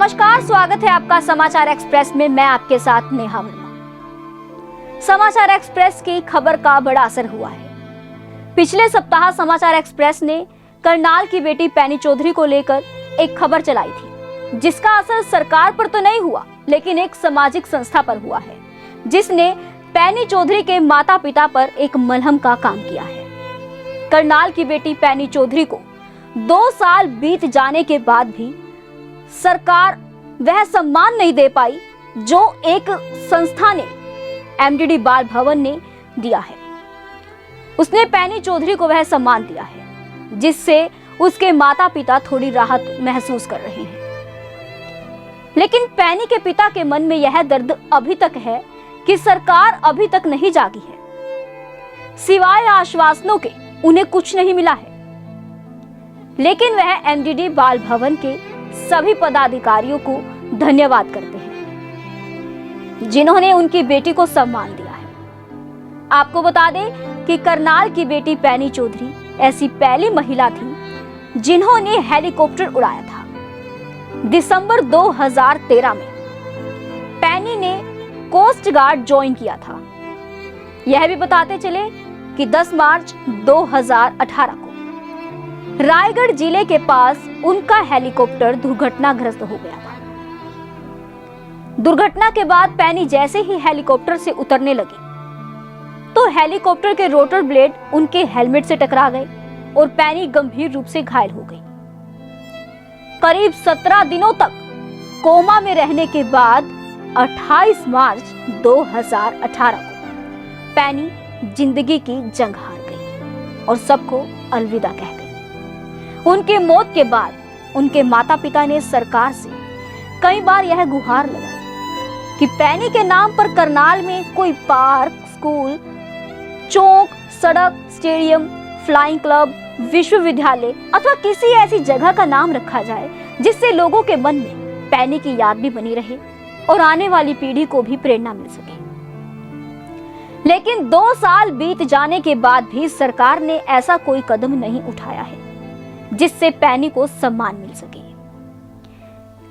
नमस्कार, स्वागत है आपका समाचार एक्सप्रेस में। मैं आपके साथ नेहा वर्मा। समाचार एक्सप्रेस की खबर का बड़ा असर हुआ है। पिछले सप्ताह समाचार एक्सप्रेस ने करनाल की बेटी पैनी चौधरी को लेकर एक खबर चलाई थी, जिसका असर सरकार पर तो नहीं हुआ, लेकिन एक सामाजिक संस्था पर हुआ है, जिसने पैनी चौधरी के माता पिता पर एक मलहम का काम किया है। करनाल की बेटी पैनी चौधरी को 2 साल बीत जाने के बाद भी सरकार वह सम्मान नहीं दे पाई जो एक संस्था ने, एमडीडी बाल भवन ने दिया है। उसने पैनी चौधरी को वह सम्मान दिया है जिससे उसके माता पिता थोड़ी राहत महसूस कर रहे हैं। लेकिन पैनी के पिता के मन में यह दर्द अभी तक है कि सरकार अभी तक नहीं जागी है। सिवाय आश्वासनों के उन्हें कुछ नहीं मिला है। लेकिन वह एमडीडी बाल भवन के सभी पदाधिकारियों को धन्यवाद करते हैं जिन्होंने उनकी बेटी को सम्मान दिया है। आपको बता दें कि करनाल की बेटी पैनी चौधरी ऐसी पहली महिला थी जिन्होंने हेलीकॉप्टर उड़ाया था। दिसंबर 2013 में पैनी ने कोस्ट गार्ड ज्वाइन किया था। यह भी बताते चले कि 10 मार्च 2018 को रायगढ़ जिले के पास उनका हेलीकॉप्टर दुर्घटनाग्रस्त हो गया था। दुर्घटना के बाद पैनी जैसे ही हेलीकॉप्टर से उतरने लगी तो हेलीकॉप्टर के रोटर ब्लेड उनके हेलमेट से टकरा गए और पैनी गंभीर रूप से घायल हो गई। करीब 17 दिनों तक कोमा में रहने के बाद 28 मार्च 2018 को पैनी जिंदगी की जंग हार गई और सबको अलविदा कह गई। उनके मौत के बाद उनके माता पिता ने सरकार से कई बार यह गुहार लगाई कि पैनी के नाम पर करनाल में कोई पार्क, स्कूल, चौक, सड़क, स्टेडियम, फ्लाइंग क्लब, विश्वविद्यालय अथवा किसी ऐसी जगह का नाम रखा जाए जिससे लोगों के मन में पैनी की याद भी बनी रहे और आने वाली पीढ़ी को भी प्रेरणा मिल सके। लेकिन 2 साल बीत जाने के बाद भी सरकार ने ऐसा कोई कदम नहीं उठाया है जिससे पैनी को सम्मान मिल सके।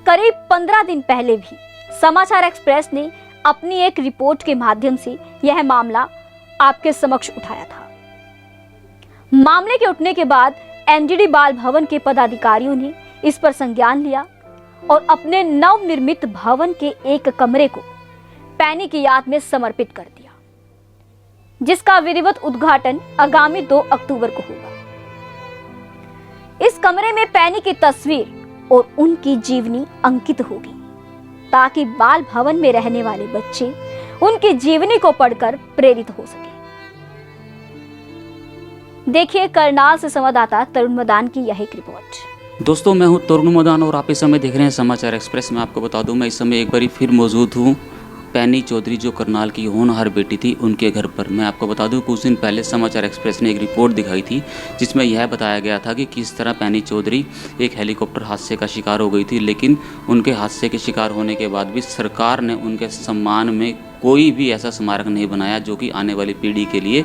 करीब 15 दिन पहले भी समाचार एक्सप्रेस ने अपनी एक रिपोर्ट के माध्यम से यह मामला आपके समक्ष उठाया था। मामले के उठने के बाद एमडीडी बाल भवन के पदाधिकारियों ने इस पर संज्ञान लिया और अपने नवनिर्मित भवन के एक कमरे को पैनी की याद में समर्पित कर दिया, जिसका विधिवत उद्घाटन आगामी 2 अक्टूबर को होगा। इस कमरे में पैनी की तस्वीर और उनकी जीवनी अंकित होगी ताकि बाल भवन में रहने वाले बच्चे उनकी जीवनी को पढ़कर प्रेरित हो सके। देखिए करनाल से संवाददाता तरुण मदान की यह एक रिपोर्ट। दोस्तों, मैं हूं तरुण मदान और आप इस समय देख रहे हैं समाचार एक्सप्रेस। मैं आपको बता दूं, मैं इस समय एक बार फिर मौजूद हूं पैनी चौधरी जो करनाल की होनहार बेटी थी उनके घर पर। मैं आपको बता दूं, कुछ दिन पहले समाचार एक्सप्रेस ने एक रिपोर्ट दिखाई थी जिसमें यह बताया गया था कि किस तरह पैनी चौधरी एक हेलीकॉप्टर हादसे का शिकार हो गई थी। लेकिन उनके हादसे के शिकार होने के बाद भी सरकार ने उनके सम्मान में कोई भी ऐसा स्मारक नहीं बनाया जो कि आने वाली पीढ़ी के लिए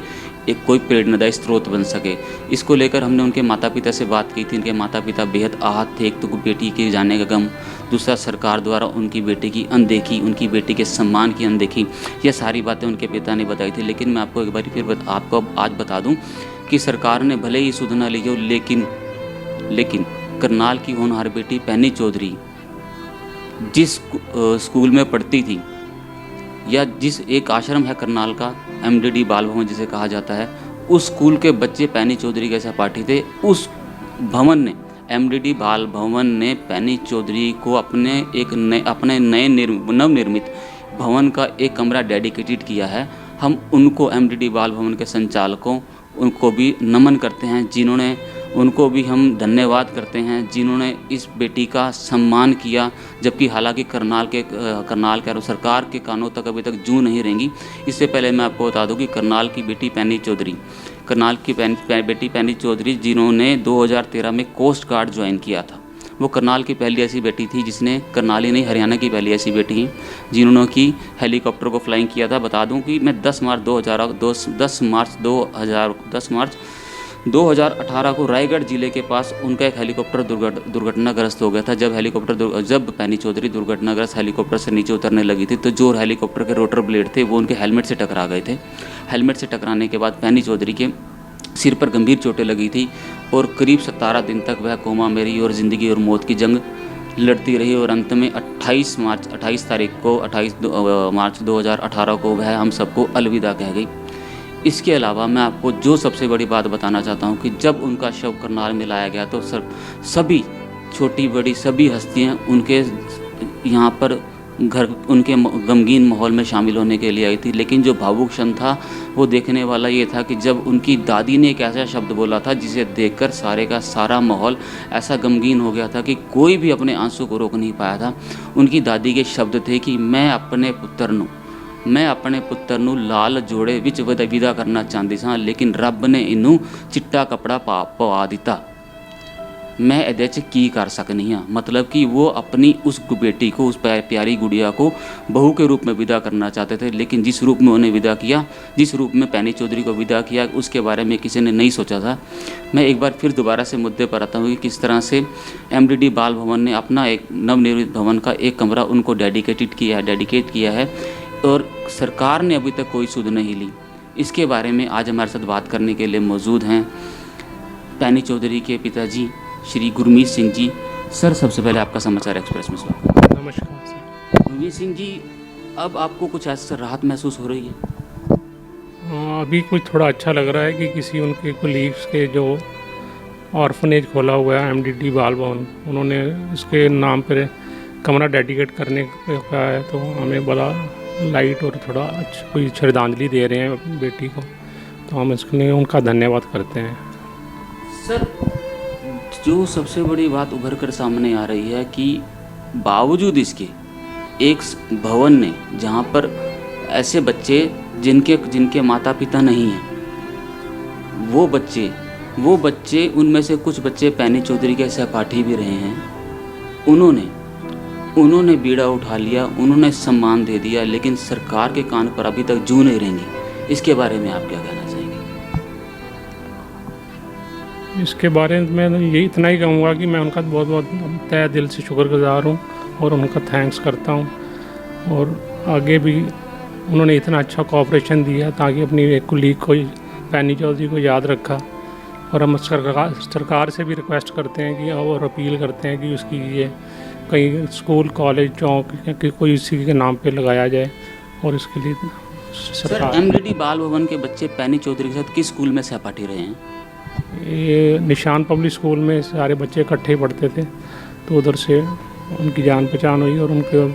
एक कोई प्रेरणादायी स्रोत बन सके। इसको लेकर हमने उनके माता पिता से बात की थी। उनके माता पिता बेहद आहत थे। एक तो बेटी के जाने का गम, दूसरा सरकार द्वारा उनकी बेटी की अनदेखी, उनकी बेटी के सम्मान की अनदेखी, यह सारी बातें उनके पिता ने बताई थी। लेकिन मैं आपको एक बार फिर आपको आज बता दूं कि सरकार ने भले ही सुध न ली हो, लेकिन करनाल की होनहार बेटी पैनी चौधरी जिस स्कूल में पढ़ती थी या जिस एक आश्रम है करनाल का, एमडीडी बाल भवन जिसे कहा जाता है, उस स्कूल के बच्चे पैनी चौधरी के सहपाठी थे। उस भवन ने, एमडीडी बाल भवन ने पैनी चौधरी को अपने नए नवनिर्मित भवन का एक कमरा डेडिकेटेड किया है। हम उनको, एमडीडी बाल भवन के संचालकों, उनको भी नमन करते हैं, जिन्होंने उनको भी हम धन्यवाद करते हैं जिन्होंने इस बेटी का सम्मान किया। जबकि हालांकि करनाल के सरकार के कानों तक अभी तक जूं नहीं रेंगी। इससे पहले मैं आपको बता दूं कि करनाल की बेटी पैनी चौधरी जिन्होंने 2013 में कोस्ट गार्ड ज्वाइन किया था, वो करनाल की पहली ऐसी बेटी थी जिसने, करनाल ही नहीं हरियाणा की पहली ऐसी बेटी थी जिन्होंने की हेलीकॉप्टर को फ्लाइंग किया था। बता दूं कि मैं 10 मार्च 2018 को रायगढ़ जिले के पास उनका एक हेलीकॉप्टर दुर्घटनाग्रस्त हो गया था। जब पैनी चौधरी दुर्घटनाग्रस्त हेलीकॉप्टर से नीचे उतरने लगी थी तो जो हेलीकॉप्टर के रोटर ब्लेड थे वो उनके हेलमेट से टकरा गए थे। हेलमेट से टकराने के बाद पैनी चौधरी के सिर पर गंभीर चोटें लगी थी और करीब 17 दिन तक वह कोमा में रही और ज़िंदगी और मौत की जंग लड़ती रही और अंत में 28 मार्च 2018 को वह हम सबको अलविदा कह गई। इसके अलावा मैं आपको जो सबसे बड़ी बात बताना चाहता हूँ कि जब उनका शव करनाल में लाया गया तो सभी छोटी बड़ी सभी हस्तियाँ उनके यहाँ पर उनके गमगीन माहौल में शामिल होने के लिए आई थी। लेकिन जो भावुक क्षण था वो देखने वाला ये था कि जब उनकी दादी ने एक ऐसा शब्द बोला था जिसे देखकर सारे का सारा माहौल ऐसा गमगीन हो गया था कि कोई भी अपने आंसू को रोक नहीं पाया था। उनकी दादी के शब्द थे कि मैं अपने पुत्र नू लाल जोड़े विच विदा करना चाहती सा, लेकिन रब ने इनू चिट्टा कपड़ा पवा दिता। मैं एदे च की कर सकनी हाँ। मतलब कि वो अपनी उस बेटी को, उस प्यारी गुड़िया को बहू के रूप में विदा करना चाहते थे, लेकिन जिस रूप में उन्हें विदा किया, जिस रूप में पैनी चौधरी को विदा किया, उसके बारे में किसी ने नहीं सोचा था। मैं एक बार फिर दोबारा से मुद्दे पर आता हूँ कि किस तरह से MDD बाल भवन ने अपना एक नवनिर्मित भवन का एक कमरा उनको डेडिकेट किया है और सरकार ने अभी तक कोई सुध नहीं ली। इसके बारे में आज हमारे साथ बात करने के लिए मौजूद हैं पैनी चौधरी के पिताजी श्री गुरमीत सिंह जी। सर, सबसे पहले आपका समाचार एक्सप्रेस में स्वागत। नमस्कार सर। गुरमीत सिंह जी, अब आपको कुछ ऐसा राहत महसूस हो रही है? अभी कुछ थोड़ा अच्छा लग रहा है कि किसी उनके कोलीग्स के जो ऑर्फनेज खोला हुआ है MDD बाल भवन, उन्होंने इसके नाम पर कमरा डेडिकेट करने का है, तो हमें बड़ा लाइट और थोड़ा अच्छा कोई श्रद्धांजलि दे रहे हैं बेटी को, तो हम इसके लिए उनका धन्यवाद करते हैं। सर, जो सबसे बड़ी बात उभर कर सामने आ रही है कि बावजूद इसके एक भवन ने, जहाँ पर ऐसे बच्चे जिनके माता पिता नहीं हैं, वो बच्चे उनमें से कुछ बच्चे पैनी चौधरी के सहपाठी भी रहे हैं, उन्होंने बीड़ा उठा लिया, उन्होंने सम्मान दे दिया, लेकिन सरकार के कान पर अभी तक जूं नहीं रहेंगी। इसके बारे में आप क्या कहना चाहेंगे? इसके बारे में मैं ये इतना ही कहूँगा कि मैं उनका बहुत बहुत तहे दिल से शुक्रगुजार हूँ और उनका थैंक्स करता हूँ, और आगे भी उन्होंने इतना अच्छा कोऑपरेशन दिया ताकि अपनी एक कुलीग को, पैनी चौधरी को याद रखा। और हम सरकार से भी रिक्वेस्ट करते हैं कि और अपील करते हैं कि उसकी ये कहीं स्कूल, कॉलेज, चौक कि कोई इसी के नाम पे लगाया जाए, और इसके लिए सरकार। MDD बाल भवन के बच्चे पैनी चौधरी के साथ किस स्कूल में सहपाठी रहे हैं? ये निशान पब्लिक स्कूल में सारे बच्चे इकट्ठे पढ़ते थे, तो उधर से उनकी जान पहचान हुई और उनके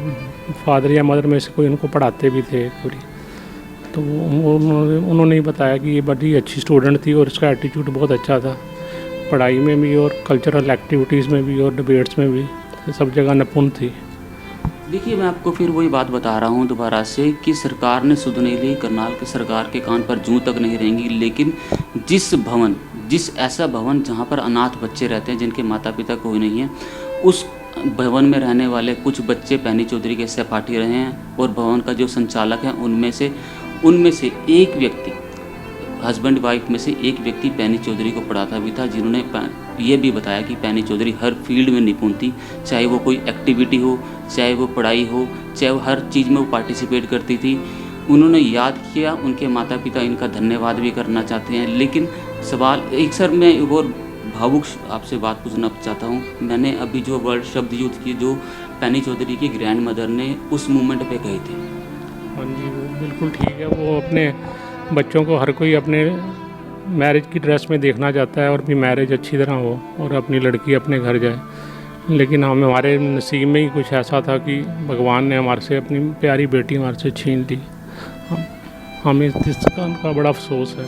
फादर या मदर में से कोई उनको पढ़ाते भी थे पूरी, तो उन्होंने ही बताया कि ये बड़ी अच्छी स्टूडेंट थी और इसका एटीट्यूड बहुत अच्छा था, पढ़ाई में भी और कल्चरल एक्टिविटीज़ में भी और डिबेट्स में भी, सब जगह निपुण थी। देखिए, मैं आपको फिर वही बात बता रहा हूँ दोबारा से कि सरकार ने सुध नहीं ली, करनाल की सरकार के कान पर जूं तक नहीं रहेंगी, लेकिन जिस ऐसा भवन जहाँ पर अनाथ बच्चे रहते हैं, जिनके माता पिता कोई नहीं है, उस भवन में रहने वाले कुछ बच्चे पैनी चौधरी के सहपाठी रहे हैं, और भवन का जो संचालक है उनमें से एक व्यक्ति, हस्बैंड वाइफ में से एक व्यक्ति पैनी चौधरी को पढ़ाता भी था, जिन्होंने ये भी बताया कि पैनी चौधरी हर फील्ड में निपुण थी, चाहे वो कोई एक्टिविटी हो, चाहे वो पढ़ाई हो, चाहे वो हर चीज़ में वो पार्टिसिपेट करती थी। उन्होंने याद किया, उनके माता पिता इनका धन्यवाद भी करना चाहते हैं। लेकिन सवाल एक, सर मैं और भावुक आपसे बात पूछना चाहता हूँ। मैंने अभी जो वर्ड शब्द यूज़ किए जो पैनी चौधरी की ग्रैंड मदर ने उस मूवमेंट पे कहे थे। हाँ जी, वो बिल्कुल ठीक है। वो अपने बच्चों को हर कोई अपने मैरिज की ड्रेस में देखना चाहता है और भी मैरिज अच्छी तरह हो और अपनी लड़की अपने घर जाए, लेकिन हमारे नसीब में ही कुछ ऐसा था कि भगवान ने हमारे से अपनी प्यारी बेटी हमारे से छीन ली। हमें इसका उनका बड़ा अफसोस है।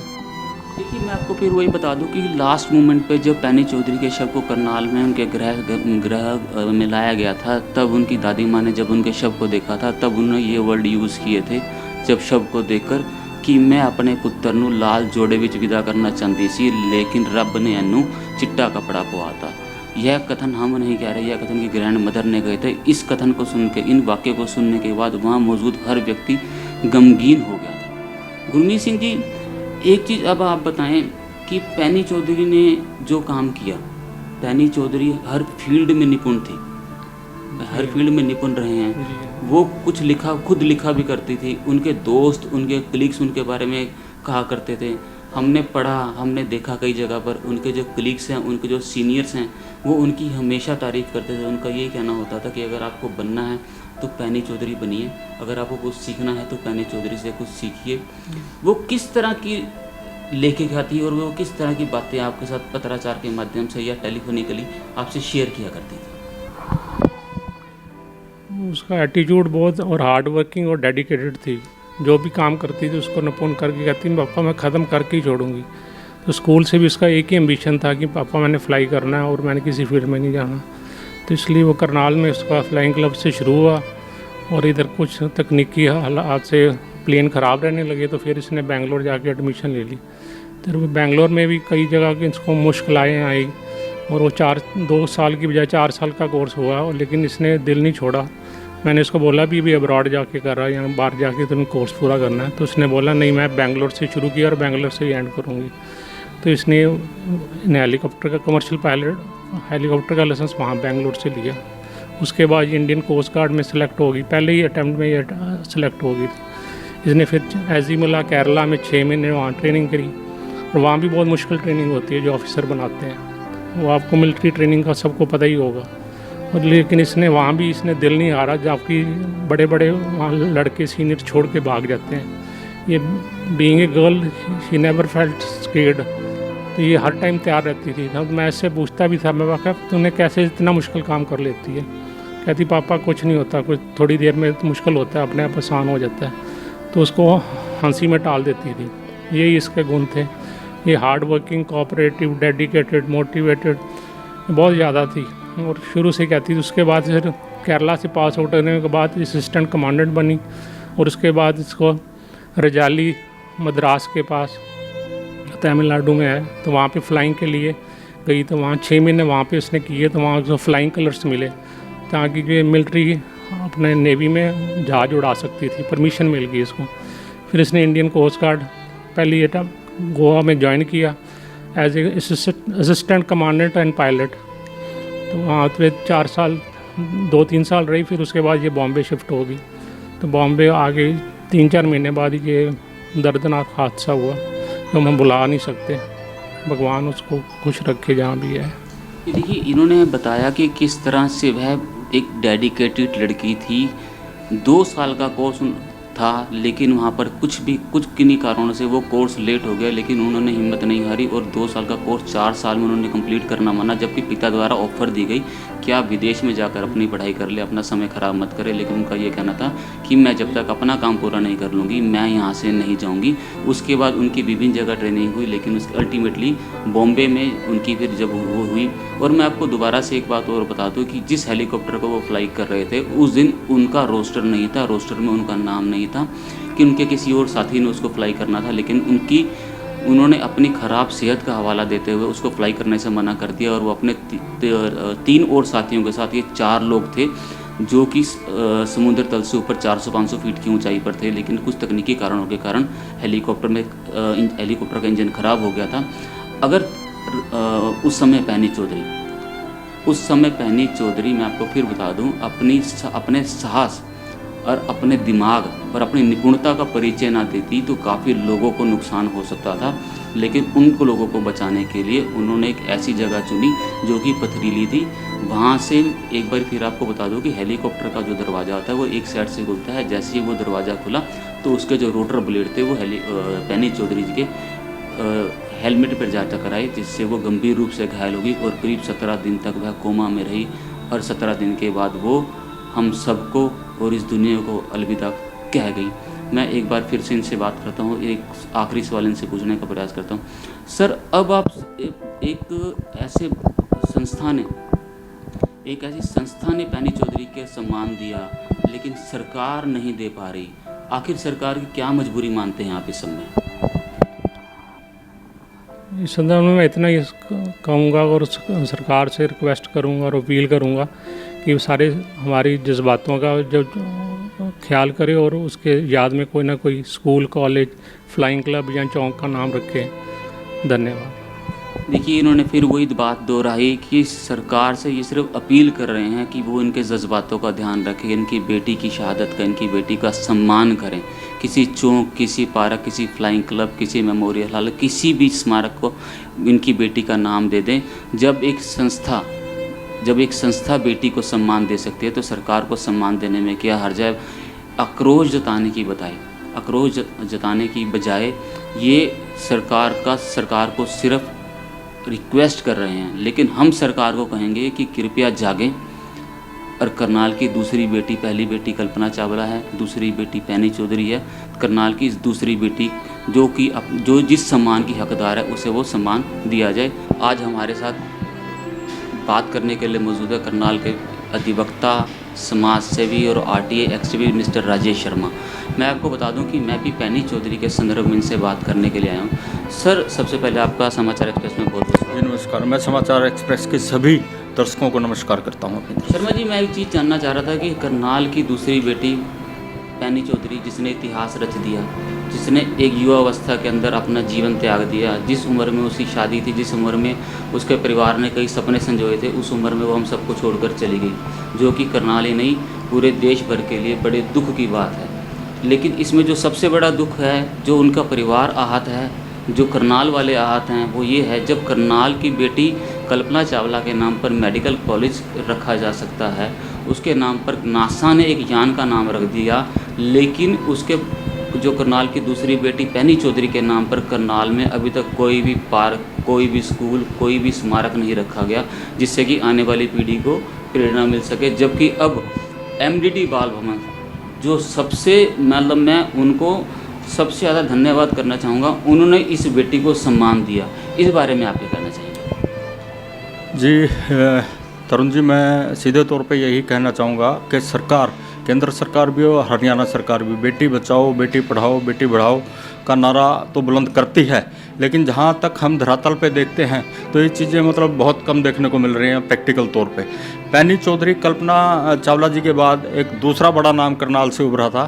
देखिए, मैं आपको फिर वही बता दूं कि लास्ट मोमेंट पे जब पैनी चौधरी के शव को करनाल में उनके गृह में लाया गया था, तब उनकी दादी माँ ने जब उनके शव को देखा था, तब उन्होंने ये वर्ड यूज़ किए थे जब शव को देखकर कि मैं अपने पुत्र नू लाल जोड़े विच विदा करना चाहती सी, लेकिन रब ने इनू चिट्टा कपड़ा पवाता। यह कथन हम नहीं कह रहे, यह कथन की ग्रैंड मदर ने कहे थे। इस कथन को सुन के, इन वाक्य को सुनने के बाद वहाँ मौजूद हर व्यक्ति गमगीन हो गया था। गुरमीत सिंह जी, एक चीज़ अब आप बताएं कि पैनी चौधरी ने जो काम किया, पैनी चौधरी हर फील्ड में निपुण थी, हर फील्ड में निपुण रहे हैं। वो कुछ लिखा, खुद लिखा भी करती थी, उनके दोस्त, उनके कलीग्स उनके बारे में कहा करते थे। हमने पढ़ा, हमने देखा कई जगह पर, उनके जो कलीग्स हैं, उनके जो सीनियर्स हैं, वो उनकी हमेशा तारीफ़ करते थे। उनका यही कहना होता था कि अगर आपको बनना है तो पैनी चौधरी बनिए, अगर आपको कुछ सीखना है तो पैनी चौधरी से कुछ सीखिए। वो किस तरह की लेखिका थी और वो किस तरह की बातें आपके साथ पत्राचार के माध्यम से या टेलीफोनिकली आपसे शेयर किया करती थी? उसका एटीट्यूड बहुत और हार्ड वर्किंग और डेडिकेटेड थी। जो भी काम करती थी उसको निपुण करके कहती थी पापा मैं ख़त्म करके ही छोड़ूंगी। तो स्कूल से भी उसका एक ही एम्बिशन था कि पापा मैंने फ़्लाई करना है और मैंने किसी फील्ड में नहीं जाना। तो इसलिए वो करनाल में उसका फ्लाइंग क्लब से शुरू हुआ और इधर कुछ तकनीकी हालात से प्लेन ख़राब रहने लगे तो फिर इसने बेंगलोर जाके एडमिशन ले ली। फिर बेंगलोर में भी कई जगह की इसको मुश्किलें आई और वो 2 साल की बजाय 4 साल का कोर्स हुआ और लेकिन इसने दिल नहीं छोड़ा। मैंने इसको बोला भी अब्रॉड जाके कर रहा है या बाहर जाके तुम्हें कोर्स पूरा करना है, तो उसने बोला नहीं मैं बेंगलोर से शुरू किया और बेंगलोर से ही एंड करूँगी। तो इसने हेलीकॉप्टर का कमर्शियल पायलट हेलीकॉप्टर का लाइसेंस वहाँ बेंगलोर से लिया। उसके बाद इंडियन कोस्ट गार्ड में सेलेक्ट होगी, पहले ही अटैम्प्ट में ये सेलेक्ट होगी। इसने फिर एजिमुला केरला में 6 महीने वहाँ ट्रेनिंग करी और वहाँ भी बहुत मुश्किल ट्रेनिंग होती है जो ऑफिसर बनाते हैं। वो आपको मिलिट्री ट्रेनिंग का सबको पता ही होगा। और लेकिन इसने वहाँ भी इसने दिल नहीं हारा, जबकि बड़े बड़े वहाँ लड़के सीनियर छोड़ के भाग जाते हैं। ये being a girl she never felt scared, तो ये हर टाइम तैयार रहती थी। तो मैं इससे पूछता भी था, मैं वाकई तूने कैसे इतना मुश्किल काम कर लेती है? कहती पापा कुछ नहीं होता, कुछ थोड़ी देर में तो मुश्किल होता है, अपने आप आसान हो जाता है। तो उसको हंसी में टाल देती थी। यही इसके गुण थे। ये hard working, cooperative, dedicated, motivated बहुत ज़्यादा थी और शुरू से कहती थी। उसके बाद फिर केरला से पास आउट होने के बाद असिस्टेंट कमांडेंट बनी और उसके बाद इसको रजाली मद्रास के पास तमिलनाडु में है, तो वहाँ पे फ्लाइंग के लिए गई। तो वहाँ 6 महीने वहाँ पे उसने किए, तो वहाँ उसको फ्लाइंग कलर्स मिले ताकि कि मिलिट्री अपने नेवी में जहाज उड़ा सकती थी, परमिशन मिल गई इसको। फिर इसने इंडियन कोस्ट गार्ड पहली एटम गोवा में ज्वाइन किया as a assistant commandant and pilot. तो वहाँ पे 2-3 साल रही। फिर उसके बाद ये बॉम्बे शिफ्ट हो गई। तो बॉम्बे आ गई 3-4 महीने बाद ये दर्दनाक हादसा हुआ जो हम भुला नहीं सकते। भगवान उसको खुश रखे जहाँ भी है। देखिए, इन्होंने बताया कि किस तरह से वह एक डेडिकेटेड लड़की थी। 2 साल का कोर्स था, लेकिन वहाँ पर कुछ किन्हीं कारणों से वो कोर्स लेट हो गया, लेकिन उन्होंने हिम्मत नहीं हारी और 2 साल का कोर्स 4 साल में उन्होंने कंप्लीट करना माना। जबकि पिता द्वारा ऑफर दी गई कि आप विदेश में जाकर अपनी पढ़ाई कर ले, अपना समय ख़राब मत करें, लेकिन उनका ये कहना था कि मैं जब तक अपना काम पूरा नहीं कर लूँगी मैं यहाँ से नहीं जाऊँगी। उसके बाद उनकी विभिन्न जगह ट्रेनिंग हुई, लेकिन उसकी अल्टीमेटली बॉम्बे में उनकी फिर जब वो हुई। और मैं आपको दोबारा से एक बात और बता दूँ कि जिस हेलीकॉप्टर को वो फ्लाई कर रहे थे उस दिन उनका रोस्टर नहीं था, रोस्टर में उनका नाम नहीं था कि उनके किसी और साथी ने उसको फ्लाई करना था, लेकिन उन्होंने अपनी ख़राब सेहत का हवाला देते हुए उसको फ्लाई करने से मना कर दिया। और वो अपने 3 और साथियों के साथ, ये 4 लोग थे जो कि समुद्र तल से ऊपर 400-500 फीट की ऊंचाई पर थे, लेकिन कुछ तकनीकी कारणों के कारण हेलीकॉप्टर का इंजन ख़राब हो गया था। अगर उस समय पैनी चौधरी मैं आपको फिर बता दूं, अपने साहस और अपने दिमाग और अपनी निपुणता का परिचय ना देती तो काफ़ी लोगों को नुकसान हो सकता था। लेकिन उनको लोगों को बचाने के लिए उन्होंने एक ऐसी जगह चुनी जो कि पथरीली थी। वहाँ से एक बार फिर आपको बता दूं कि हेलीकॉप्टर का जो दरवाज़ा होता है वो एक साइड से खुलता है। जैसे ही वो दरवाज़ा खुला तो उसके जो रोटर ब्लेड थे वो पैनी चौधरी जी के हेलमेट पर जा टकराए, जिससे वो गंभीर रूप से घायल हो गई और करीब 17 दिन तक वह कोमा में रही। और 17 दिन के बाद वो हम सबको और इस दुनिया को अलविदा कह गई। मैं एक बार फिर से इनसे बात करता हूँ, एक आखिरी सवाल इनसे पूछने का प्रयास करता हूँ। सर, अब आप एक ऐसी संस्था ने पैनी चौधरी के सम्मान दिया, लेकिन सरकार नहीं दे पा रही। आखिर सरकार की क्या मजबूरी मानते हैं आप इस समय? इस संदर्भ में मैं इतना ही कहूँगा और सरकार से रिक्वेस्ट करूँगा और अपील करूँगा कि वो सारे हमारी जज्बातों का जो ख्याल करे और उसके याद में कोई ना कोई स्कूल, कॉलेज, फ्लाइंग क्लब या चौक का नाम रखे। धन्यवाद। देखिए, इन्होंने फिर वही बात दोहराई कि सरकार से ये सिर्फ अपील कर रहे हैं कि वो इनके जज्बातों का ध्यान रखें, इनकी बेटी की शहादत का, इनकी बेटी का सम्मान करें। किसी चौक, किसी पार्क, किसी फ्लाइंग क्लब, किसी मेमोरियल हॉल, किसी भी स्मारक को इनकी बेटी का नाम दे दें। जब एक संस्था बेटी को सम्मान दे सकती है तो सरकार को सम्मान देने में क्या हर्ज है। आक्रोश जताने की बजाय ये सरकार को सिर्फ रिक्वेस्ट कर रहे हैं। लेकिन हम सरकार को कहेंगे कि कृपया जागें और करनाल की दूसरी बेटी, पहली बेटी कल्पना चावला है, दूसरी बेटी पैनी चौधरी है, करनाल की इस दूसरी बेटी जो जिस सम्मान की हकदार है उसे वो सम्मान दिया जाए। आज हमारे साथ बात करने के लिए मौजूद है करनाल के अधिवक्ता, समाज सेवी और RTA x mister Rajesh Sharma. मैं आपको बता दूं कि मैं भी पैनी चौधरी के संदर्भ में इनसे बात करने के लिए आया हूं। सर, सबसे पहले आपका समाचार एक्सप्रेस में बहुत बहुत नमस्कार। मैं समाचार एक्सप्रेस के सभी दर्शकों को नमस्कार करता हूं। शर्मा जी, मैं एक चीज़ जानना चाह रहा था कि करनाल की दूसरी बेटी पैनी चौधरी, जिसने इतिहास रच दिया, जिसने एक युवा अवस्था के अंदर अपना जीवन त्याग दिया, जिस उम्र में उसकी शादी थी, जिस उम्र में उसके परिवार ने कई सपने संजोए थे, उस उम्र में वो हम सबको छोड़कर चली गई, जो कि करनाल ही नहीं पूरे देश भर के लिए बड़े दुख की बात है। लेकिन इसमें जो सबसे बड़ा दुख है, जो उनका परिवार आहत है, जो करनाल वाले आहत हैं, वो ये है जब करनाल की बेटी कल्पना चावला के नाम पर मेडिकल कॉलेज रखा जा सकता है, उसके नाम पर नासा ने एक यान का नाम रख दिया, लेकिन उसके जो करनाल की दूसरी बेटी पैनी चौधरी के नाम पर करनाल में अभी तक कोई भी पार्क, कोई भी स्कूल, कोई भी स्मारक नहीं रखा गया जिससे कि आने वाली पीढ़ी को प्रेरणा मिल सके। जबकि अब MDD बाल भवन, जो सबसे मतलब मैं उनको सबसे ज़्यादा धन्यवाद करना चाहूँगा, उन्होंने इस बेटी को सम्मान दिया। इस बारे में आप क्या कहना चाहेंगे? जी तरुण जी, मैं सीधे तौर पे यही कहना चाहूँगा कि सरकार, केंद्र सरकार भी और हरियाणा सरकार भी बेटी बचाओ, बेटी पढ़ाओ, बेटी बढ़ाओ का नारा तो बुलंद करती है, लेकिन जहाँ तक हम धरातल पे देखते हैं तो ये चीज़ें मतलब बहुत कम देखने को मिल रही हैं प्रैक्टिकल तौर पे। पैनी चौधरी कल्पना चावला जी के बाद एक दूसरा बड़ा नाम करनाल से उभरा था,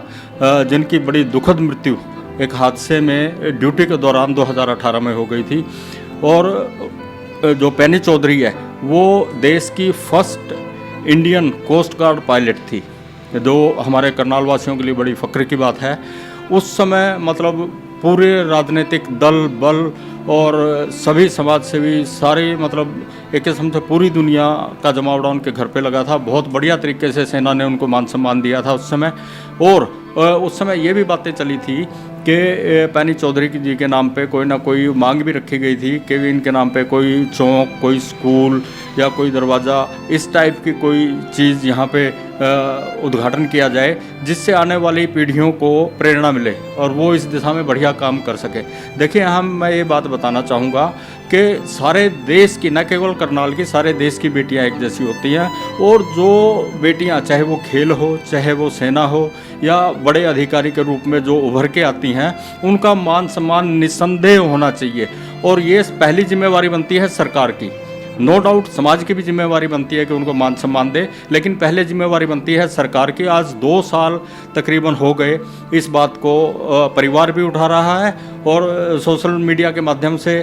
जिनकी बड़ी दुखद मृत्यु एक हादसे में ड्यूटी के दौरान 2018 में हो गई थी। और जो पैनी चौधरी है वो देश की first Indian coast guard pilot थी, जो हमारे करनाल वासियों के लिए बड़ी फ़ख्र की बात है। उस समय मतलब पूरे राजनीतिक दल बल और सभी समाज सेवी सारे मतलब एक किस्म से पूरी दुनिया का जमावड़ा उनके घर पे लगा था। बहुत बढ़िया तरीके से सेना ने उनको मान सम्मान दिया था उस समय। और उस समय ये भी बातें चली थी कि पैनी चौधरी जी के नाम पे कोई ना कोई मांग भी रखी गई थी कि इनके नाम पे कोई चौक, कोई स्कूल या कोई दरवाज़ा, इस टाइप की कोई चीज़ यहाँ पे उद्घाटन किया जाए, जिससे आने वाली पीढ़ियों को प्रेरणा मिले और वो इस दिशा में बढ़िया काम कर सके। देखिए, मैं ये बात बताना चाहूँगा कि सारे देश की, न केवल करनाल की, सारे देश की बेटियां एक जैसी होती हैं। और जो बेटियां, चाहे वो खेल हो, चाहे वो सेना हो या बड़े अधिकारी के रूप में जो उभर के आती हैं, उनका मान सम्मान निस्संदेह होना चाहिए। और ये पहली जिम्मेवारी बनती है सरकार की। नो डाउट समाज की भी जिम्मेवारी बनती है कि उनको मान सम्मान दे, लेकिन पहले जिम्मेवारी बनती है सरकार की। आज 2 साल तकरीबन हो गए इस बात को परिवार भी उठा रहा है और सोशल मीडिया के माध्यम से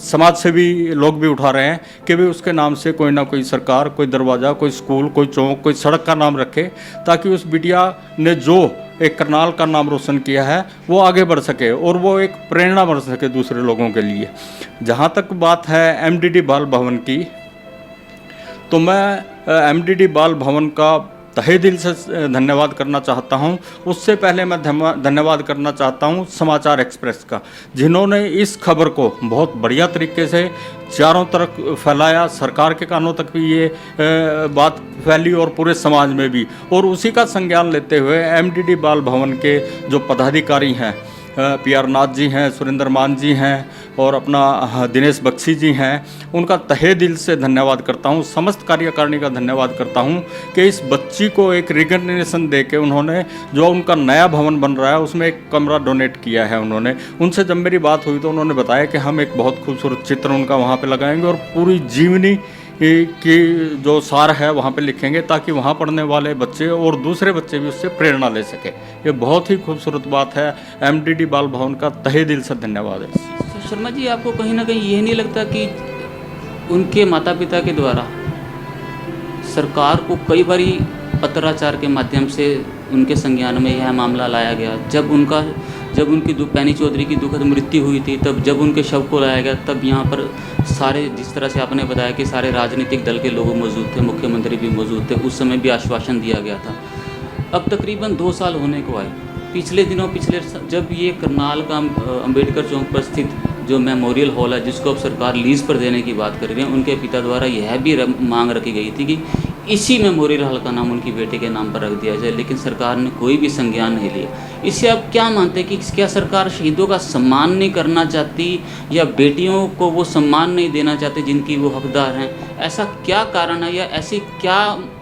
समाज से भी लोग भी उठा रहे हैं कि भी उसके नाम से कोई ना कोई सरकार, कोई दरवाज़ा, कोई स्कूल, कोई चौक, कोई सड़क का नाम रखे, ताकि उस बिटिया ने जो एक करनाल का नाम रोशन किया है वो आगे बढ़ सके और वो एक प्रेरणा बन सके दूसरे लोगों के लिए। जहाँ तक बात है MDD बाल भवन की, तो मैं MDD बाल भवन का तहे दिल से धन्यवाद करना चाहता हूँ। उससे पहले मैं धन्यवाद करना चाहता हूँ समाचार एक्सप्रेस का, जिन्होंने इस खबर को बहुत बढ़िया तरीके से चारों तरफ फैलाया। सरकार के कानों तक भी ये बात फैली और पूरे समाज में भी। और उसी का संज्ञान लेते हुए MDD बाल भवन के जो पदाधिकारी हैं, PR नाथ जी हैं, सुरेंद्र मान जी हैं और अपना दिनेश बख्शी जी हैं, उनका तहे दिल से धन्यवाद करता हूं। समस्त कार्यकारिणी का धन्यवाद करता हूं कि इस बच्ची को एक रिकग्निशन दे के उन्होंने जो उनका नया भवन बन रहा है उसमें एक कमरा डोनेट किया है उन्होंने। उनसे जब मेरी बात हुई तो उन्होंने बताया कि हम एक बहुत खूबसूरत चित्र उनका वहाँ पर लगाएंगे और पूरी जीवनी की जो सार है वहाँ पे लिखेंगे, ताकि वहाँ पढ़ने वाले बच्चे और दूसरे बच्चे भी उससे प्रेरणा ले सके। ये बहुत ही खूबसूरत बात है। MDD बाल भवन का तहे दिल से धन्यवाद है। शर्मा जी, आपको कहीं ना कहीं ये नहीं लगता कि उनके माता पिता के द्वारा सरकार को कई बारी पत्राचार के माध्यम से उनके संज्ञान में यह मामला लाया गया? जब उनकी पैनी चौधरी की दुखद मृत्यु हुई थी, तब जब उनके शव को लाया गया, तब यहाँ पर सारे, जिस तरह से आपने बताया कि सारे राजनीतिक दल के लोग मौजूद थे, मुख्यमंत्री भी मौजूद थे, उस समय भी आश्वासन दिया गया था। अब तकरीबन 2 साल होने को आए। पिछले दिनों जब ये करनाल का अम्बेडकर चौक पर स्थित जो मेमोरियल हॉल है, जिसको अब सरकार लीज पर देने की बात कर रही है, उनके पिता द्वारा यह भी मांग रखी गई थी कि इसी मेमोरियल हॉल का नाम उनकी बेटे के नाम पर रख दिया जाए, लेकिन सरकार ने कोई भी संज्ञान नहीं लिया। इससे आप क्या मानते हैं कि क्या सरकार शहीदों का सम्मान नहीं करना चाहती, या बेटियों को वो सम्मान नहीं देना चाहती जिनकी वो हकदार हैं? ऐसा क्या कारण है, या ऐसी क्या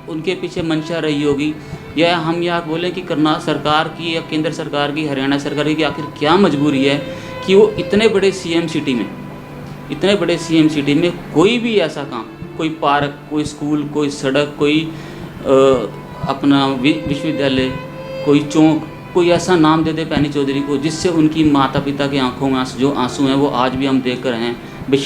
उनके पीछे मंशा रही होगी, या हम यह बोलें कि करनाल सरकार की या केंद्र सरकार की, हरियाणा सरकार की आखिर क्या मजबूरी है कि वो इतने बड़े सीएम सिटी में कोई भी ऐसा काम, कोई पार्क, कोई स्कूल, कोई सड़क, कोई अपना विश्वविद्यालय, कोई चौक, कोई ऐसा नाम दे दे पैनी चौधरी को जिससे उनकी माता पिता की आंखों में जो आंसू हैं वो आज भी हम देख कर हैं, भाई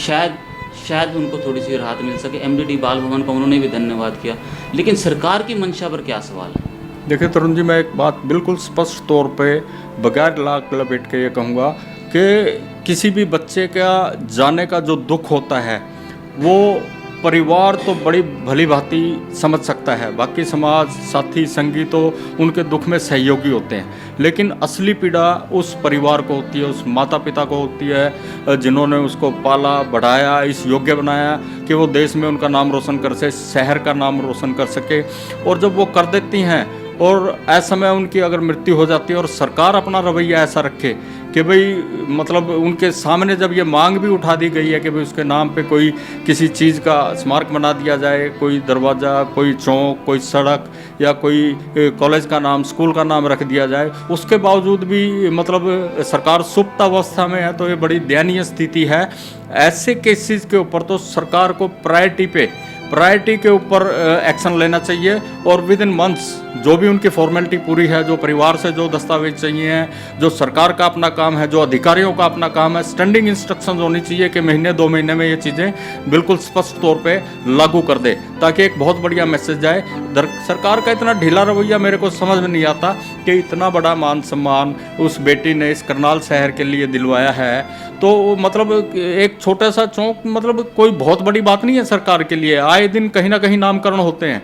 शायद उनको थोड़ी सी राहत मिल सके। एमडीडी बाल भवन का उन्होंने भी धन्यवाद किया, लेकिन सरकार की मंशा पर क्या सवाल है? देखिए तरुण जी, मैं एक बात बिल्कुल स्पष्ट तौर पे बगैर लाग लपेट के ये कहूँगा कि किसी भी बच्चे का जाने का जो दुख होता है वो परिवार तो बड़ी भली भांति समझ सकता है, बाकी समाज, साथी, संगी तो उनके दुख में सहयोगी होते हैं, लेकिन असली पीड़ा उस परिवार को होती है, उस माता पिता को होती है जिन्होंने उसको पाला बढ़ाया, इस योग्य बनाया कि वो देश में उनका नाम रोशन कर सके, शहर का नाम रोशन कर सके। और जब वो कर देती हैं और ऐसे समय उनकी अगर मृत्यु हो जाती है और सरकार अपना रवैया ऐसा रखे कि भाई मतलब उनके सामने जब ये मांग भी उठा दी गई है कि भाई उसके नाम पे कोई किसी चीज़ का स्मारक बना दिया जाए, कोई दरवाज़ा, कोई चौक, कोई सड़क या कोई कॉलेज का नाम, स्कूल का नाम रख दिया जाए, उसके बावजूद भी मतलब सरकार सुप्तावस्था में है, तो ये बड़ी दयनीय स्थिति है। ऐसे केसेस के ऊपर तो सरकार को प्रायोरिटी के ऊपर एक्शन लेना चाहिए और विद इन मंथ्स जो भी उनकी फॉर्मेलिटी पूरी है, जो परिवार से जो दस्तावेज चाहिए हैं, जो सरकार का अपना काम है, जो अधिकारियों का अपना काम है, स्टैंडिंग इंस्ट्रक्शन होनी चाहिए कि महीने 2 महीने में ये चीज़ें बिल्कुल स्पष्ट तौर पे लागू कर दे, ताकि एक बहुत बढ़िया मैसेज जाए। सरकार का इतना ढीला रवैया मेरे को समझ में नहीं आता कि इतना बड़ा मान सम्मान उस बेटी ने इस करनाल शहर के लिए दिलवाया है, तो मतलब एक छोटा सा चौक मतलब कोई बहुत बड़ी बात नहीं है सरकार के लिए। आए दिन कहीं ना कहीं नामकरण होते हैं,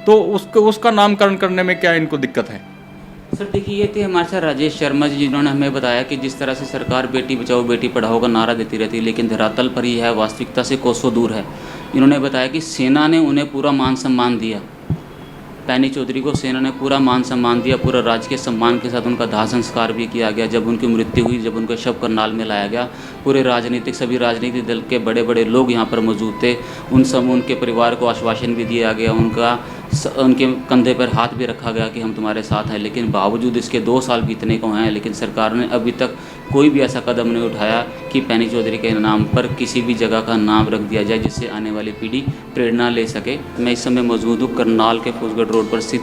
तो उसका नामकरण करने में क्या इनको दिक्कत है? सर देखिए, ये थे हमारे साथ राजेश शर्मा जी, जिन्होंने हमें बताया कि जिस तरह से सरकार बेटी बचाओ बेटी पढ़ाओ का नारा देती रहती है, लेकिन धरातल पर ही है, वास्तविकता से कोसों दूर है। इन्होंने बताया कि सेना ने उन्हें पूरा मान सम्मान दिया, पैनी चौधरी को सेना ने पूरा मान सम्मान दिया, पूरा राजकीय सम्मान के साथ उनका दाह संस्कार भी किया गया। जब उनकी मृत्यु हुई, जब उनका शव करनाल में लाया गया, पूरे सभी राजनीतिक दल के बड़े बड़े लोग यहाँ पर मौजूद थे। उनके परिवार को आश्वासन भी दिया गया, उनके कंधे पर हाथ भी रखा गया कि हम तुम्हारे साथ हैं। लेकिन बावजूद इसके 2 साल बीतने को हैं, लेकिन सरकार ने अभी तक कोई भी ऐसा कदम नहीं उठाया कि पैनी चौधरी के नाम पर किसी भी जगह का नाम रख दिया जाए जिससे आने वाली पीढ़ी प्रेरणा ले सके। मैं इस समय मौजूद हूँ करनाल के फूसगढ़ रोड पर स्थित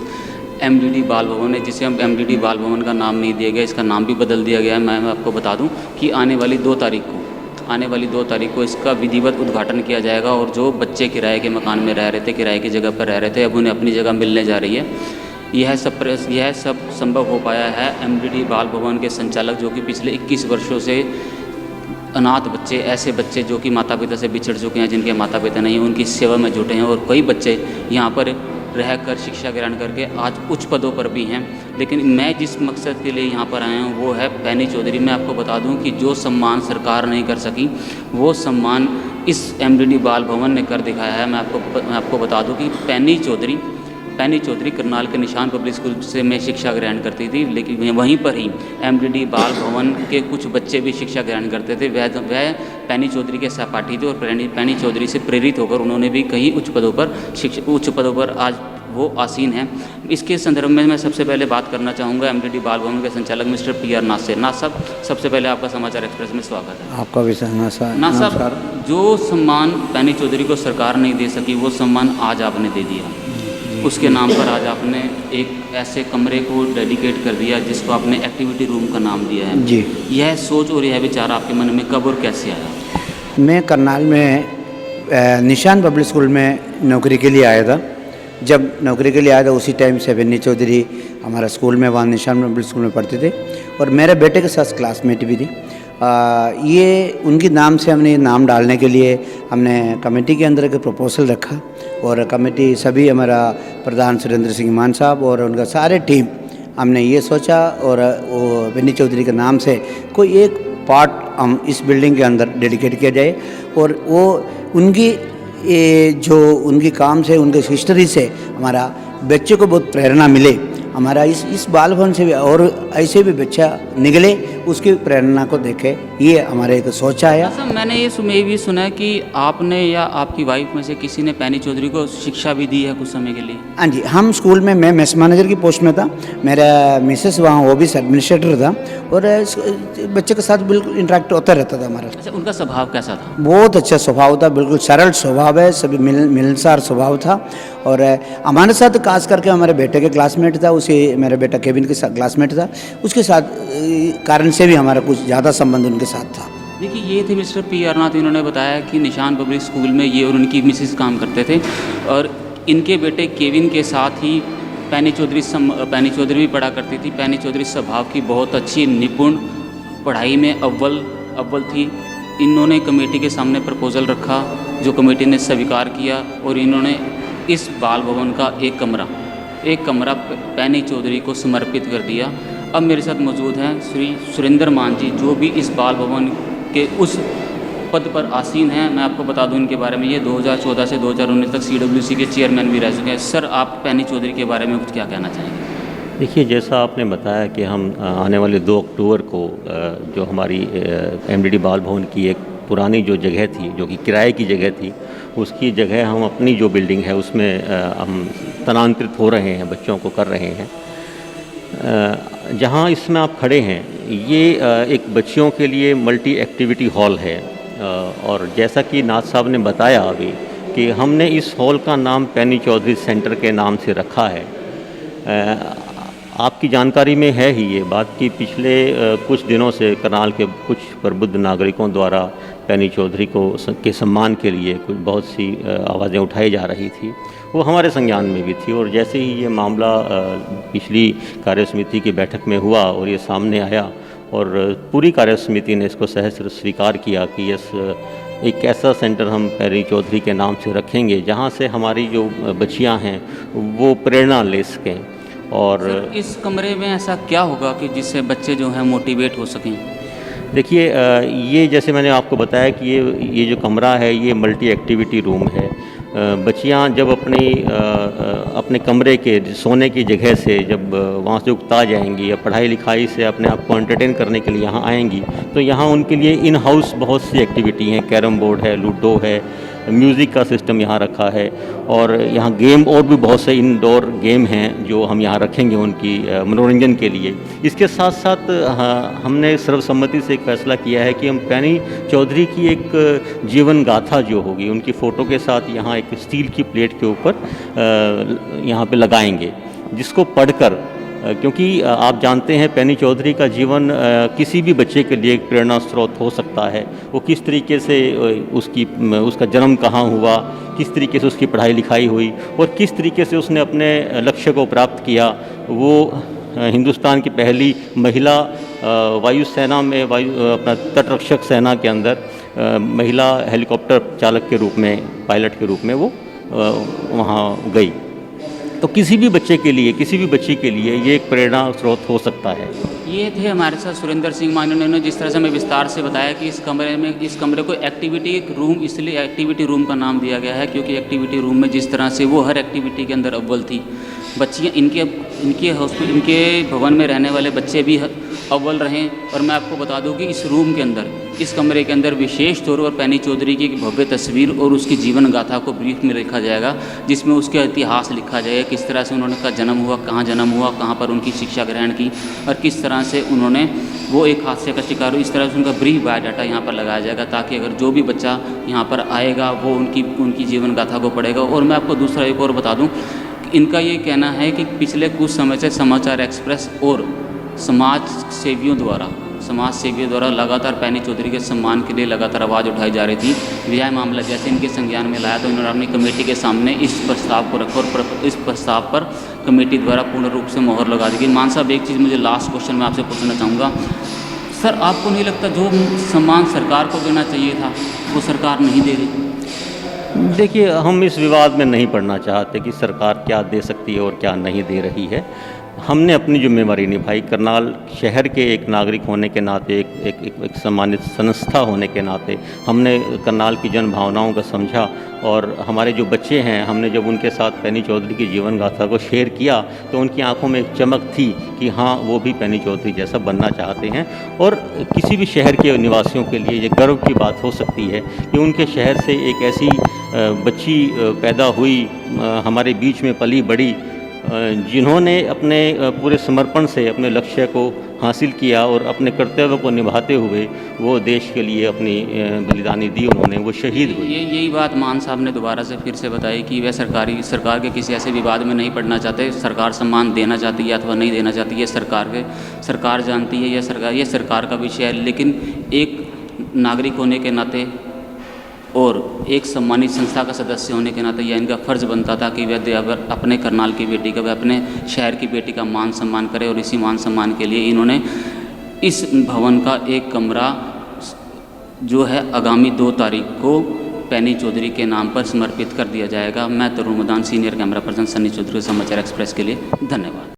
एमडीडी बाल भवन है, जिसे हम एमडीडी बाल भवन का नाम नहीं दिया गया, इसका नाम भी बदल दिया गया है। मैं आपको बता दूं कि आने वाली 2 तारीख को इसका विधिवत उद्घाटन किया जाएगा, और जो बच्चे किराए के मकान में रह रहे थे, किराए की जगह पर रह रहे थे, अब उन्हें अपनी जगह मिलने जा रही है। यह सब संभव हो पाया है एमडीडी बाल भवन के संचालक, जो कि पिछले 21 वर्षों से अनाथ बच्चे, ऐसे बच्चे जो कि माता पिता से बिछड़ चुके हैं, जिनके माता पिता नहीं, उनकी सेवा में जुटे हैं, और कई बच्चे यहाँ पर रहकर शिक्षा ग्रहण करके आज उच्च पदों पर भी हैं। लेकिन मैं जिस मकसद के लिए यहाँ पर आया हूँ वो है पैनी चौधरी। मैं आपको बता दूँ कि जो सम्मान सरकार नहीं कर सकी, वो सम्मान इस एमडीडी बाल भवन ने कर दिखाया है। मैं आपको बता दूँ कि पैनी चौधरी करनाल के निशान पब्लिक स्कूल से मैं शिक्षा ग्रहण करती थी, लेकिन वहीं पर ही एमडीडी बाल भवन के कुछ बच्चे भी शिक्षा ग्रहण करते थे। वह पैनी चौधरी के सहपाठी थे, और पैनी चौधरी से प्रेरित होकर उन्होंने भी कई उच्च पदों पर आज वो आसीन हैं। इसके संदर्भ में मैं सबसे पहले बात करना चाहूँगा एमडीडी बाल भवन के संचालक मिस्टर पीआर नाथ से। नाथ साहब, सबसे पहले आपका समाचार एक्सप्रेस में स्वागत है। आपका भी नाथ साहब, जो सम्मान पैनी चौधरी को सरकार नहीं दे सकी, वो सम्मान आज आपने दे दिया। उसके नाम पर आज आपने एक ऐसे कमरे को डेडिकेट कर दिया जिसको आपने एक्टिविटी रूम का नाम दिया है। जी। यह सोच और यह विचार आपके मन में कब और कैसे आया? मैं करनाल में निशान पब्लिक स्कूल में नौकरी के लिए आया था। जब नौकरी के लिए आया था उसी टाइम से बेन्नी चौधरी हमारा स्कूल में वहाँ निशान पब्लिक स्कूल में पढ़ते थे और मेरे बेटे के साथ क्लासमेट भी थी। ये उनके नाम से हमने नाम डालने के लिए हमने कमेटी के अंदर एक प्रपोजल रखा और कमेटी सभी हमारा प्रधान सुरेंद्र सिंह मान साहब और उनका सारे टीम हमने ये सोचा और वो बेन्नी चौधरी के नाम से कोई एक पार्ट हम इस बिल्डिंग के अंदर डेडिकेट किया जाए और वो उनकी जो उनकी काम से उनके हिस्ट्री से हमारा बच्चे को बहुत प्रेरणा मिले। हमारा इस बाल भवन से भी और ऐसे भी बच्चा निकले उसकी प्रेरणा को देखे, ये हमारे एक सोचा है। अच्छा, मैंने ये भी सुना है कि आपने या आपकी वाइफ में से किसी ने पैनी चौधरी को शिक्षा भी दी है कुछ समय के लिए? हाँ जी, हम स्कूल में मैं मेस मैनेजर की पोस्ट में था, मेरा मिसेस वहाँ ऑफिस एडमिनिस्ट्रेटर था और बच्चे के साथ बिल्कुल इंटरेक्ट होता रहता था हमारा। अच्छा, उनका स्वभाव कैसा था? बहुत अच्छा स्वभाव था, बिल्कुल सरल स्वभाव है, सभी मिलनसार स्वभाव था और हमारे साथ खास करके हमारे बेटे के क्लासमेट था, उसे मेरा बेटा केविन के साथ क्लासमेट था, उसके साथ कारण से भी हमारा कुछ ज़्यादा संबंध उनके साथ था। देखिए, ये थे मिस्टर पी आर नाथ। इन्होंने बताया कि निशान पब्लिक स्कूल में ये और उनकी मिसेस काम करते थे और इनके बेटे केविन के साथ ही पैनी चौधरी भी पढ़ा करती थी। पैनी चौधरी स्वभाव की बहुत अच्छी, निपुण, पढ़ाई में अव्वल थी। इन्होंने कमेटी के सामने प्रपोजल रखा जो कमेटी ने स्वीकार किया और इन्होंने इस बाल भवन का एक कमरा पैनी चौधरी को समर्पित कर दिया। अब मेरे साथ मौजूद हैं श्री सुरेंद्र मान जी, जो भी इस बाल भवन के उस पद पर आसीन हैं। मैं आपको बता दूं इनके बारे में, ये 2014 से 2019 तक CWC के चेयरमैन भी रह चुके हैं। सर, आप पैनी चौधरी के बारे में कुछ क्या कहना चाहेंगे? देखिए, जैसा आपने बताया कि हम आने वाले 2 अक्टूबर को जो हमारी MDD बाल भवन की एक पुरानी जो जगह थी, जो कि किराए की जगह थी, उसकी जगह हम अपनी जो बिल्डिंग है उसमें हम स्थानांतरित हो रहे हैं, बच्चों को कर रहे हैं। जहाँ इसमें आप खड़े हैं ये एक बच्चियों के लिए मल्टी एक्टिविटी हॉल है और जैसा कि नाथ साहब ने बताया अभी कि हमने इस हॉल का नाम पैनी चौधरी सेंटर के नाम से रखा है। आपकी जानकारी में है ही ये बात कि पिछले कुछ दिनों से करनाल के कुछ प्रबुद्ध नागरिकों द्वारा पैनी चौधरी के सम्मान के लिए कुछ बहुत सी आवाज़ें उठाई जा रही थी, वो हमारे संज्ञान में भी थी और जैसे ही ये मामला पिछली कार्यसमिति की बैठक में हुआ और ये सामने आया और पूरी कार्यसमिति ने इसको सहर्ष स्वीकार किया कि एक ऐसा सेंटर हम पैनी चौधरी के नाम से रखेंगे जहाँ से हमारी जो बच्चियाँ हैं वो प्रेरणा ले सकें। और सर, इस कमरे में ऐसा क्या होगा कि जिससे बच्चे जो हैं मोटिवेट हो सकें? देखिए, ये जैसे मैंने आपको बताया कि ये जो कमरा है ये मल्टी एक्टिविटी रूम है। बच्चियाँ जब अपने कमरे के सोने की जगह से जब वहाँ से उकता जाएंगी या पढ़ाई लिखाई से अपने आप को एंटरटेन करने के लिए यहाँ आएंगी तो यहाँ उनके लिए इन हाउस बहुत सी एक्टिविटी हैं, कैरम बोर्ड है, लूडो है, म्यूज़िक का सिस्टम यहाँ रखा है और यहाँ गेम और भी बहुत से इंडोर गेम हैं जो हम यहाँ रखेंगे उनकी मनोरंजन के लिए। इसके साथ साथ हमने सर्वसम्मति से एक फैसला किया है कि हम पैनी चौधरी की एक जीवन गाथा जो होगी उनकी फ़ोटो के साथ यहाँ एक स्टील की प्लेट के ऊपर यहाँ पे लगाएंगे, जिसको पढ़कर, क्योंकि आप जानते हैं पैनी चौधरी का जीवन किसी भी बच्चे के लिए एक प्रेरणा स्रोत हो सकता है। वो किस तरीके से उसका जन्म कहाँ हुआ, किस तरीके से उसकी पढ़ाई लिखाई हुई और किस तरीके से उसने अपने लक्ष्य को प्राप्त किया। वो हिंदुस्तान की पहली महिला वायुसेना में अपना तटरक्षक सेना के अंदर महिला हेलीकॉप्टर चालक के रूप में, पायलट के रूप में वो वहाँ गई। तो किसी भी बच्चे के लिए, किसी भी बच्ची के लिए ये एक प्रेरणा स्रोत हो सकता है। ये थे हमारे साथ सुरेंद्र सिंह मान। उन्होंने जिस तरह से हमें विस्तार से बताया कि इस कमरे को एक्टिविटी रूम, इसलिए एक्टिविटी रूम का नाम दिया गया है क्योंकि एक्टिविटी रूम में जिस तरह से वो हर एक्टिविटी के अंदर अव्वल थी, बच्चियाँ इनके भवन में रहने वाले बच्चे भी अव्वल रहें। और मैं आपको बता दूं कि इस रूम के अंदर, इस कमरे के अंदर विशेष तौर पर पैनी चौधरी की भव्य तस्वीर और उसकी जीवन गाथा को ब्रीफ में लिखा जाएगा, जिसमें उसका इतिहास लिखा जाएगा, किस तरह से उन्होंने का जन्म हुआ, कहाँ पर उनकी शिक्षा ग्रहण की और किस तरह से उन्होंने वो एक हादसे का शिकार हो। इस तरह से उनका ब्रीफ बायोडाटा यहाँ पर लगाया जाएगा ताकि अगर जो भी बच्चा यहाँ पर आएगा वो उनकी जीवन गाथा को पढ़ेगा। और मैं आपको दूसरा एक और बता दूँ, इनका ये कहना है कि पिछले कुछ समय से समाचार एक्सप्रेस और समाज सेवियों द्वारा लगातार पैनी चौधरी के सम्मान के लिए लगातार आवाज़ उठाई जा रही थी। यह मामला जैसे इनके संज्ञान में लाया तो इन्होंने अपनी कमेटी के सामने इस प्रस्ताव को रखा और इस प्रस्ताव पर कमेटी द्वारा पूर्ण रूप से मोहर लगा दी गई। मान साहब, एक चीज़ मुझे लास्ट क्वेश्चन में आपसे पूछना चाहूँगा, सर आपको नहीं लगता जो सम्मान सरकार को देना चाहिए था वो सरकार नहीं दे रही? देखिए, हम इस विवाद में नहीं पड़ना चाहते कि सरकार क्या दे सकती है और क्या नहीं दे रही है। हमने अपनी जिम्मेवारी निभाई। करनाल शहर के एक नागरिक होने के नाते, एक सम्मानित संस्था होने के नाते हमने करनाल की जन भावनाओं को समझा और हमारे जो बच्चे हैं, हमने जब उनके साथ पैनी चौधरी की जीवन गाथा को शेयर किया तो उनकी आंखों में एक चमक थी कि हाँ, वो भी पैनी चौधरी जैसा बनना चाहते हैं। और किसी भी शहर के निवासियों के लिए ये गर्व की बात हो सकती है कि उनके शहर से एक ऐसी बच्ची पैदा हुई, हमारे बीच में पली बड़ी, जिन्होंने अपने पूरे समर्पण से अपने लक्ष्य को हासिल किया और अपने कर्तव्य को निभाते हुए वो देश के लिए अपनी बलिदानी दी उन्होंने, वो शहीद हुई। यही बात मान साहब ने दोबारा से फिर से बताई कि वह सरकार के किसी ऐसे विवाद में नहीं पड़ना चाहते। सरकार सम्मान देना चाहती है अथवा नहीं देना चाहती है सरकार जानती है, ये सरकार का विषय है। लेकिन एक नागरिक होने के नाते और एक सम्मानित संस्था का सदस्य होने के नाते यह इनका फ़र्ज़ बनता था कि वह अपने करनाल की बेटी का, वह अपने शहर की बेटी का मान सम्मान करे। और इसी मान सम्मान के लिए इन्होंने इस भवन का एक कमरा जो है आगामी 2 तारीख को पैनी चौधरी के नाम पर समर्पित कर दिया जाएगा। मैं Tarun Madan, senior camera person, Sunny Chaudhary, Samachar Express के लिए धन्यवाद।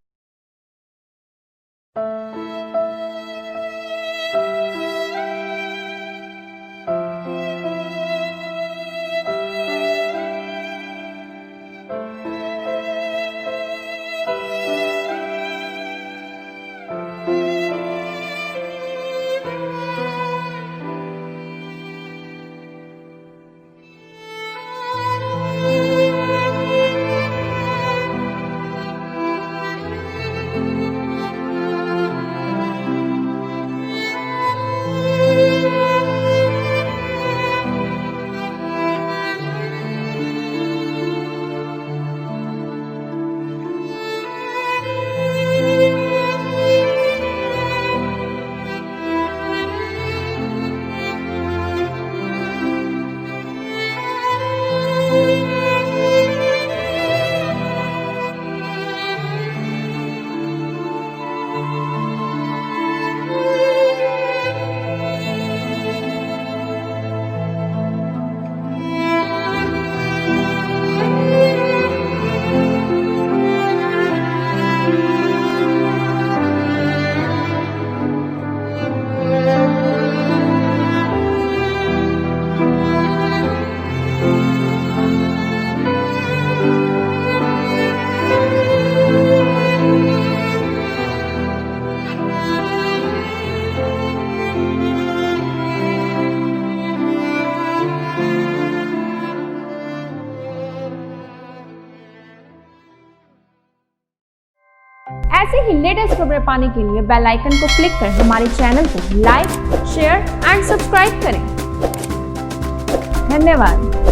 ऐसे ही लेटेस्ट खबरें पाने के लिए बेल आइकन को क्लिक कर हमारे चैनल को लाइक, शेयर एंड सब्सक्राइब करें। धन्यवाद।